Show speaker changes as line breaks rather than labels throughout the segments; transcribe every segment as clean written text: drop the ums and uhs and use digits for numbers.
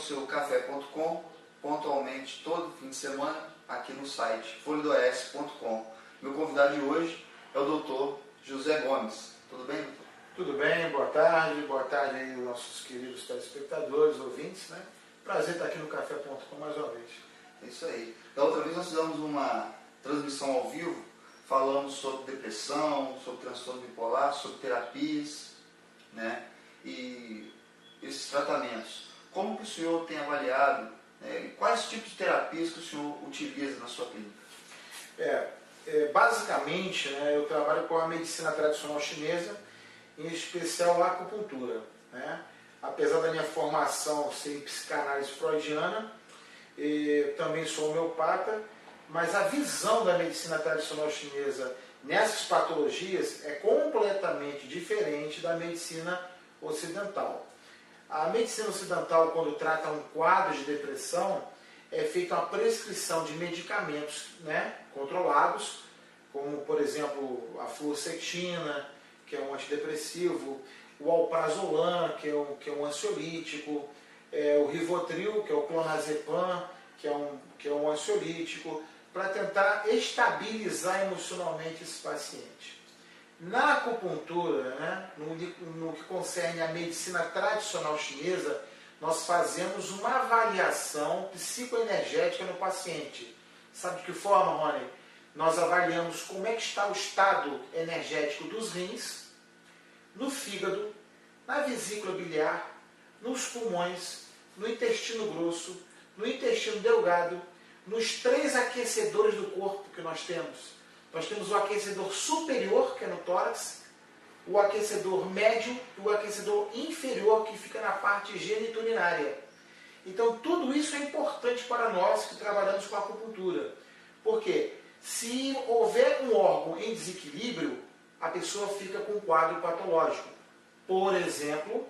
seu café.com, pontualmente todo fim de semana, aqui no site folhadoes.com. Meu convidado de hoje é o doutor José Gomes. Tudo bem, doutor?
Tudo bem, boa tarde aí aos nossos queridos telespectadores, ouvintes, né? Prazer estar aqui no café.com mais uma vez.
É isso aí. Da outra vez nós fizemos uma transmissão ao vivo, falamos sobre depressão, sobre transtorno bipolar, sobre terapias, né? E esses tratamentos. Como que o senhor tem avaliado, né? Quais tipos de terapias que o senhor utiliza na sua clínica?
Basicamente, né, eu trabalho com a medicina tradicional chinesa, em especial a acupuntura, né? Apesar da minha formação ser em psicanálise freudiana, também sou homeopata, mas a visão da medicina tradicional chinesa nessas patologias é completamente diferente da medicina ocidental. A medicina ocidental, quando trata um quadro de depressão, é feita uma prescrição de medicamentos, né, controlados, como, por exemplo, a fluoxetina, que é um antidepressivo, o alprazolam, que é um ansiolítico, o Rivotril, que é o clonazepam, que é um ansiolítico, para tentar estabilizar emocionalmente esse paciente. Na acupuntura, né, no que concerne à medicina tradicional chinesa, nós fazemos uma avaliação psicoenergética no paciente. Sabe de que forma, Rony? Nós avaliamos como é que está o estado energético dos rins, no fígado, na vesícula biliar, nos pulmões, no intestino grosso, no intestino delgado, nos 3 aquecedores do corpo que nós temos. Nós temos o aquecedor superior, que é no tórax, o aquecedor médio e o aquecedor inferior, que fica na parte geniturinária. Então, tudo isso é importante para nós que trabalhamos com acupuntura. Por quê? Se houver um órgão em desequilíbrio, a pessoa fica com um quadro patológico. Por exemplo,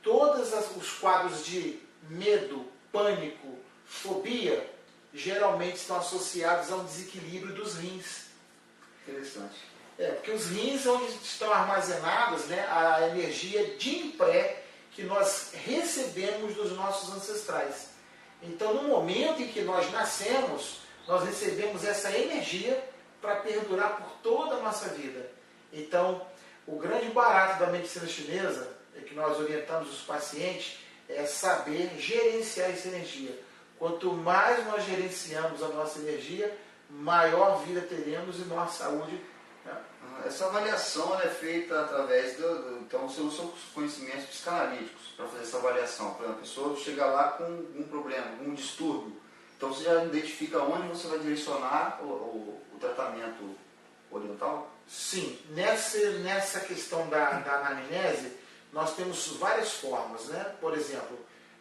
todos os quadros de medo, pânico, fobia, geralmente estão associados a um desequilíbrio dos rins.
Interessante.
Porque os rins é onde estão armazenadas, né, a energia de pré que nós recebemos dos nossos ancestrais. Então, no momento em que nós nascemos, nós recebemos essa energia para perdurar por toda a nossa vida. Então, o grande barato da medicina chinesa, é que nós orientamos os pacientes, é saber gerenciar essa energia. Quanto mais nós gerenciamos a nossa energia, maior vida teremos e maior saúde. Né?
Essa avaliação é feita através então, você usa os conhecimentos psicanalíticos para fazer essa avaliação. Por exemplo, a pessoa chega lá com um problema, um distúrbio. Então você já identifica onde você vai direcionar o tratamento oriental?
Sim, nessa questão da anamnese, nós temos várias formas, né? Por exemplo,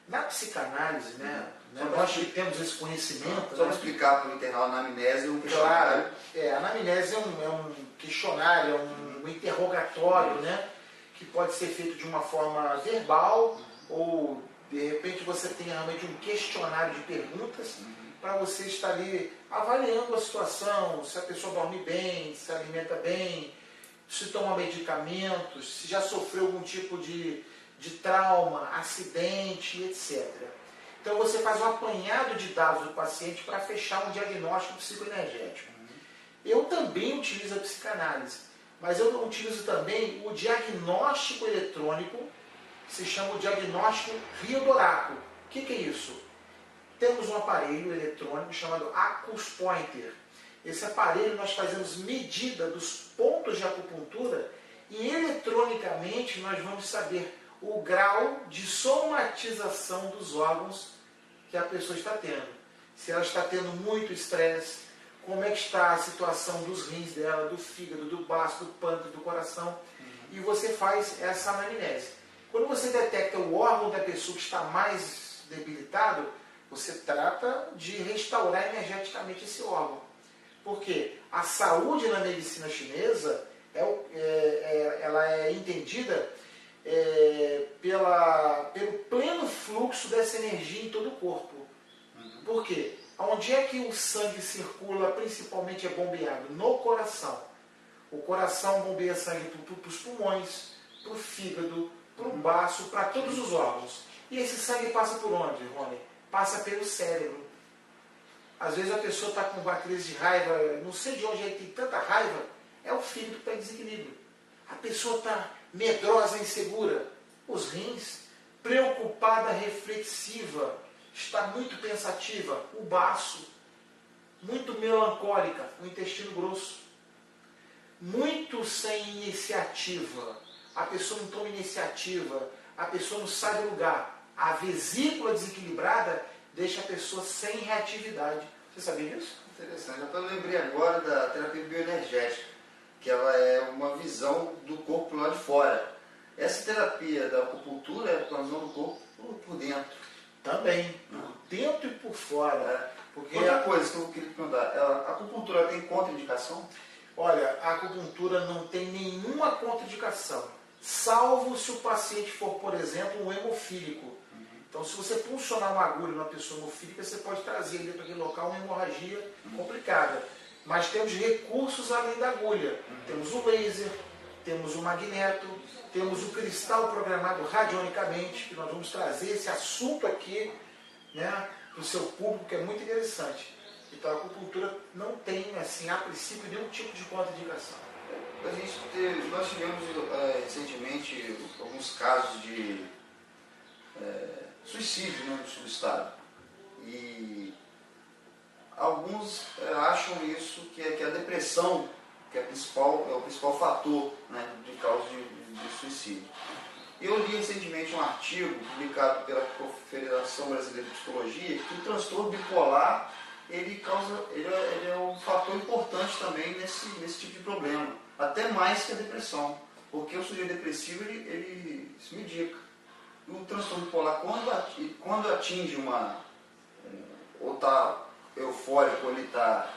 na psicanálise, né? Nós temos esse conhecimento.
Só para explicar para o internauta, a anamnese é um questionário.
Claro, a anamnese é um questionário, é um interrogatório, né? Que pode ser feito de uma forma verbal ou, de repente, você tem realmente um questionário de perguntas para você estar ali avaliando a situação, se a pessoa dorme bem, se alimenta bem, se toma medicamentos, se já sofreu algum tipo de trauma, acidente, etc. Então você faz um apanhado de dados do paciente para fechar um diagnóstico psicoenergético. Eu também utilizo a psicanálise, mas eu utilizo também o diagnóstico eletrônico, que se chama o diagnóstico Riodoraco. O que é isso? Temos um aparelho eletrônico chamado Acuspointer. Esse aparelho nós fazemos medida dos pontos de acupuntura e eletronicamente nós vamos saber o grau de somatização dos órgãos que a pessoa está tendo. Se ela está tendo muito estresse, como é que está a situação dos rins dela, do fígado, do baço, do pâncreas, do coração. E você faz essa anamnese. Quando você detecta o órgão da pessoa que está mais debilitado, você trata de restaurar energeticamente esse órgão. Porque a saúde na medicina chinesa ela é entendida pelo pleno fluxo dessa energia em todo o corpo. Por quê? Onde é que o sangue circula, principalmente é bombeado? No coração. O coração bombeia sangue para os pulmões, para o fígado, para o baço, para todos os órgãos. E esse sangue passa por onde, Rony? Passa pelo cérebro. Às vezes a pessoa está com uma crise de raiva, não sei de onde tem tanta raiva, é o fígado que está em desequilíbrio. A pessoa está medrosa, insegura. Os rins, preocupada, reflexiva, está muito pensativa. O baço, muito melancólica, o intestino grosso. Muito sem iniciativa. A pessoa não toma iniciativa, a pessoa não sai do lugar. A vesícula desequilibrada deixa a pessoa sem reatividade. Você sabia disso?
Interessante. Eu lembrei agora da terapia bioenergética, que ela é uma visão do corpo lá de fora. Essa terapia da acupuntura é a visão do corpo por dentro.
Também, por dentro e por fora. Porque
outra coisa que eu queria te perguntar, a acupuntura tem contraindicação?
Olha, a acupuntura não tem nenhuma contraindicação, salvo se o paciente for, por exemplo, um hemofílico. Então, se você puncionar uma agulha numa pessoa hemofílica, você pode trazer ali para aquele local uma hemorragia complicada. Mas temos recursos além da agulha. Temos o laser, temos o magneto, temos o cristal programado radionicamente, que nós vamos trazer esse assunto aqui, né, para o seu público, que é muito interessante. Então, a acupuntura não tem, assim, a princípio, nenhum tipo de contraindicação.
Nós tivemos recentemente alguns casos de suicídio, né, no subestado. E alguns acham isso, que a depressão, que é o principal fator, né, de causa de suicídio. Eu li recentemente um artigo publicado pela Confederação Brasileira de Psicologia que o transtorno bipolar ele é um fator importante também nesse tipo de problema, até mais que a depressão, porque o sujeito depressivo ele se medica. O transtorno bipolar, quando atinge ou está eufórico, ou ele está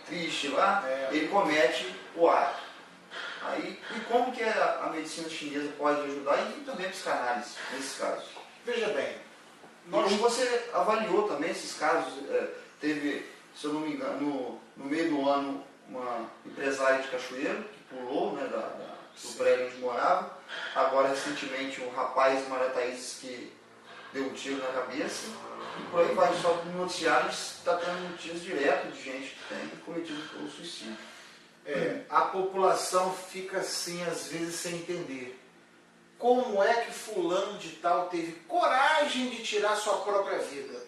triste lá, ele comete o ato. Aí, e como que a medicina chinesa pode ajudar e também a psicanálise nesses casos?
Veja bem,
e como você avaliou também esses casos, teve, se eu não me engano, no meio do ano, uma empresária de Cachoeiro que pulou, né, do prédio onde morava. Agora, recentemente, um rapaz de Marataízes que deu um tiro na cabeça. E por aí vai, só no noticiário está tendo notícias direto de gente que tem cometido o suicídio.
A população fica assim, às vezes, sem entender. Como é que fulano de tal teve coragem de tirar sua própria vida?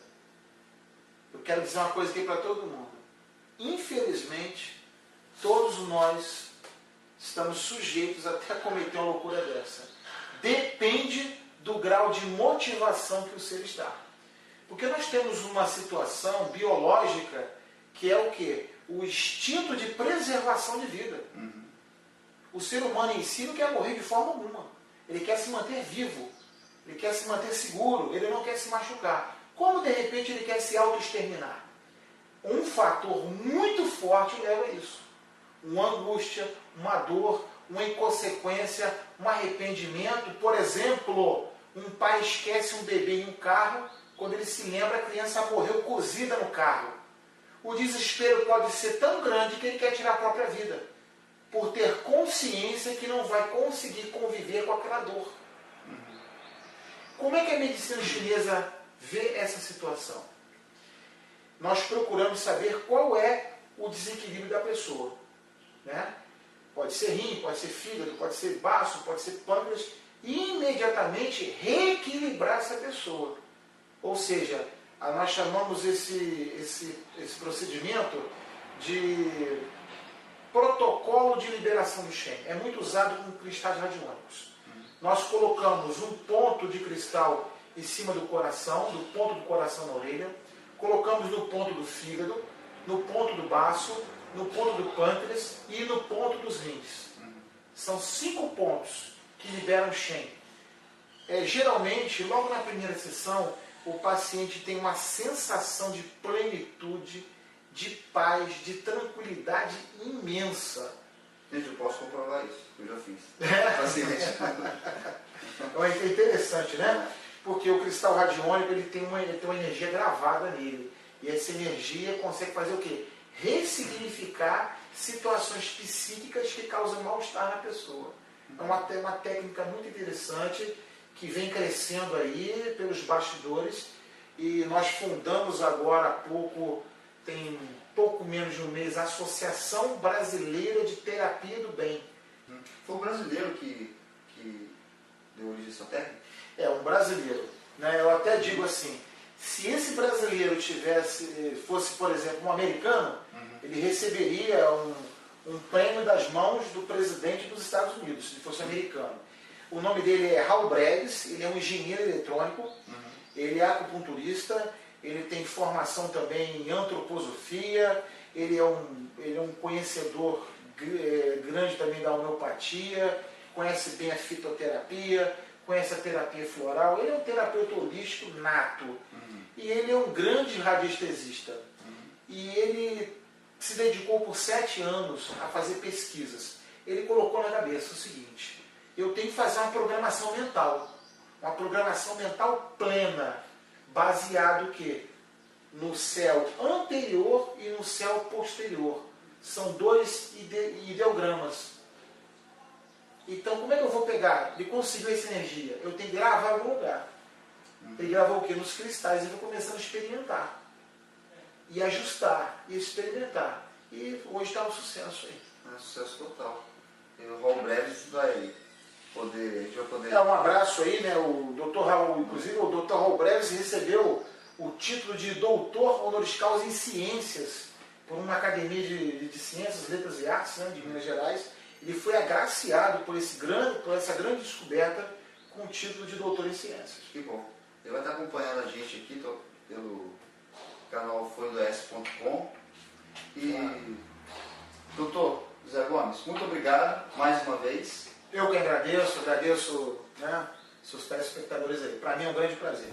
Eu quero dizer uma coisa aqui para todo mundo. Infelizmente, todos nós estamos sujeitos até a cometer uma loucura dessa. Depende do grau de motivação que o ser está. Porque nós temos uma situação biológica que é o quê? O instinto de preservação de vida. O ser humano em si não quer morrer de forma alguma. Ele quer se manter vivo. Ele quer se manter seguro. Ele não quer se machucar. Como de repente ele quer se auto-exterminar? Um fator muito forte leva a isso. Uma angústia, uma dor, uma inconsequência, um arrependimento. Por exemplo, um pai esquece um bebê em um carro, quando ele se lembra, a criança morreu cozida no carro. O desespero pode ser tão grande que ele quer tirar a própria vida, por ter consciência que não vai conseguir conviver com aquela dor. Como é que a medicina chinesa vê essa situação? Nós procuramos saber qual é o desequilíbrio da pessoa. Né? Pode ser rim, pode ser fígado, pode ser baço, pode ser pâncreas, e imediatamente reequilibrar essa pessoa. Ou seja, nós chamamos esse procedimento de protocolo de liberação do Shen. É muito usado com cristais radiônicos. Nós colocamos um ponto de cristal em cima do coração, do ponto do coração na orelha, colocamos no ponto do fígado, no ponto do baço, no ponto do pâncreas e no ponto dos rins. São 5 pontos que liberam Shen. Geralmente, logo na primeira sessão, o paciente tem uma sensação de plenitude, de paz, de tranquilidade imensa.
Gente, eu posso comprovar isso, eu já fiz.
É interessante, né? Porque o cristal radiônico ele tem uma energia gravada nele. E essa energia consegue fazer o quê? Ressignificar situações psíquicas que causam mal-estar na pessoa. É uma técnica muito interessante que vem crescendo aí pelos bastidores, e nós fundamos agora há pouco, tem pouco menos de um mês, a Associação Brasileira de Terapia do Bem.
Foi o brasileiro que deu origem a essa técnica?
É, um brasileiro. Né? Eu até digo assim, se esse brasileiro fosse, por exemplo, um americano, ele receberia um prêmio das mãos do presidente dos Estados Unidos, se fosse americano. O nome dele é Raul Breves, ele é um engenheiro eletrônico, ele é acupunturista, ele tem formação também em antroposofia, ele é um conhecedor grande também da homeopatia, conhece bem a fitoterapia, conhece a terapia floral, ele é um terapeuta holístico nato. E ele é um grande radiestesista. E ele se dedicou por 7 anos a fazer pesquisas. Ele colocou na cabeça o seguinte: eu tenho que fazer uma programação mental plena, baseado que no céu anterior e no céu posterior. São 2 ideogramas. Então, como é que eu vou pegar? Ele conseguiu essa energia. Eu tenho que gravar em algum lugar. Ele gravou o quê? Nos cristais. E foi começando a experimentar. E ajustar. E experimentar. E hoje está um sucesso aí.
É um sucesso total. E o Raul Breves vai poder...
Um abraço aí, né? O Dr. Raul, inclusive o Dr. Raul Breves recebeu o título de doutor honoris causa em ciências por uma academia de ciências, letras e artes, né, de Minas Gerais. Ele foi agraciado por essa grande descoberta com o título de doutor em ciências.
Que bom. Ele vai estar acompanhando a gente aqui pelo canal folhadoes.com. E, doutor Zé Gomes, muito obrigado mais uma vez.
Eu que agradeço, né, seus telespectadores aí. Para mim é um grande prazer.